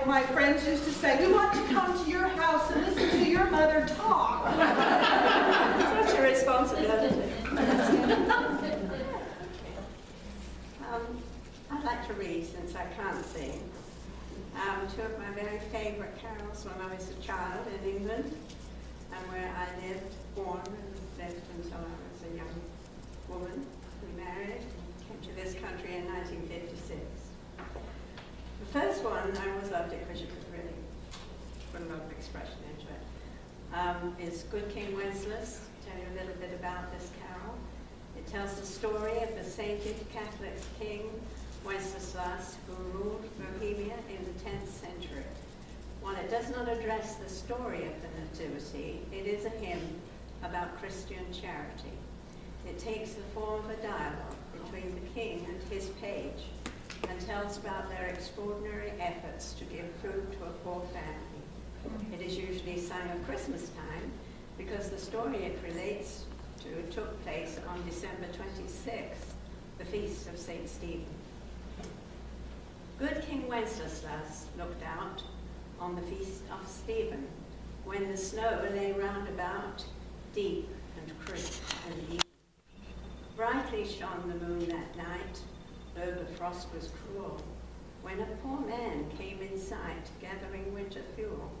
my friends used to say, we want to come to your house and listen to your mother talk. Such a responsibility. I'd like to read, since I can't sing, two of my very favourite carols when I was a child in England, and where I lived, born and lived until I was a young woman. We married and came to this country in 1956. The first one, I always loved it because you could really put a lot of expression into it, is Good King Wenceslas. Tell you a little bit about this carol. It tells the story of the sainted Catholic king Wenceslas, who ruled Bohemia in the 10th century. While it does not address the story of the Nativity, it is a hymn about Christian charity. It takes the form of a dialogue between the king and his page, and tells about their extraordinary efforts to give food to a poor family. It is usually sung at Christmas time because the story it relates to took place on December 26th, the feast of St. Stephen. Good King Wenceslas looked out on the feast of Stephen, when the snow lay round about, deep and crisp and deep. Brightly shone the moon that night, though the frost was cruel, when a poor man came in sight, gathering winter fuel.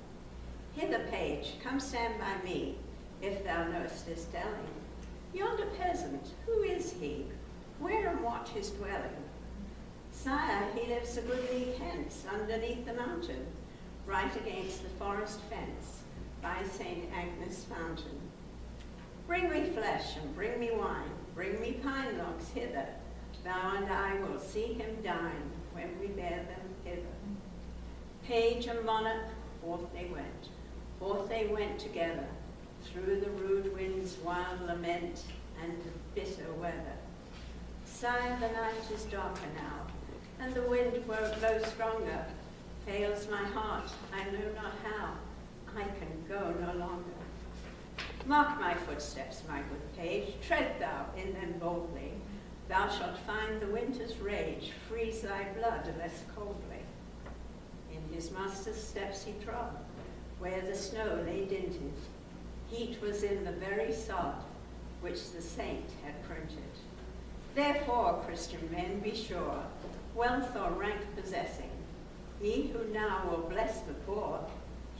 Hither, page, come stand by me, if thou knowest his telling. Yonder peasant, who is he? Where and what his dwelling? Sire, he lives a good league hence, underneath the mountain, right against the forest fence, by St. Agnes fountain. Bring me flesh and bring me wine, bring me pine logs hither, thou and I will see him dine, when we bear them hither. Page and monarch, forth they went together, through the rude wind's wild lament, and the bitter weather. Sire, the night is darker now, and the wind won't blow stronger. Fails my heart, I know not how, I can go no longer. Mark my footsteps, my good page, tread thou in them boldly. Thou shalt find the winter's rage freeze thy blood less coldly. In his master's steps he trod, where the snow lay dinted. Heat was in the very sod, which the saint had printed. Therefore, Christian men, be sure, wealth or rank possessing, ye who now will bless the poor,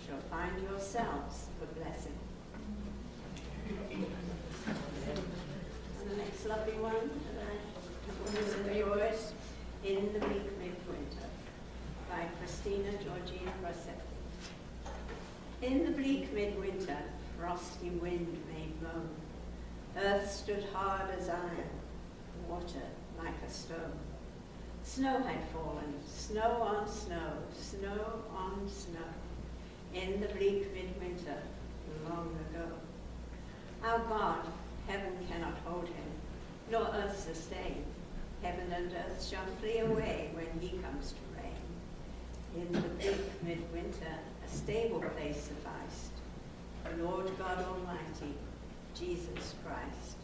shall find yourselves the blessing. And the next lovely one that I was enjoyed, In the Bleak Midwinter, by Christina Georgina Rossetti. In the bleak midwinter, frosty wind made moan. Earth stood hard as iron, water like a stone. Snow had fallen, snow on snow, snow on snow, in the bleak midwinter, long ago. Our God, heaven cannot hold him, nor earth sustain. Heaven and earth shall flee away when he comes to reign. In the bleak midwinter, a stable place sufficed, the Lord God Almighty, Jesus Christ.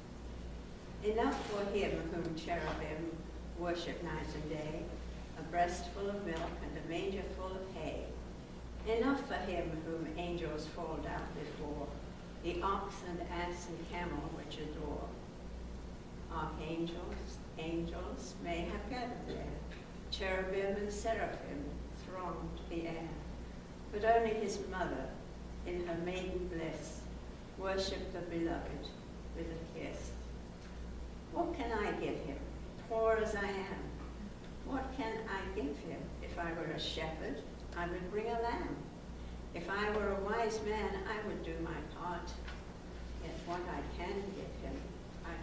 Enough for him whom cherubim worship night and day, a breast full of milk and a manger full of hay. Enough for him whom angels fall down before, the ox and ass and camel which adore. Archangels, angels may have gathered there, cherubim and seraphim thronged the air, but only his mother, in her maiden bliss, worshipped the beloved with a kiss. What can I give him, poor as I am? What can I give him? If I were a shepherd, I would bring a lamb. If I were a wise man, I would do my part. Yet what I can give him, I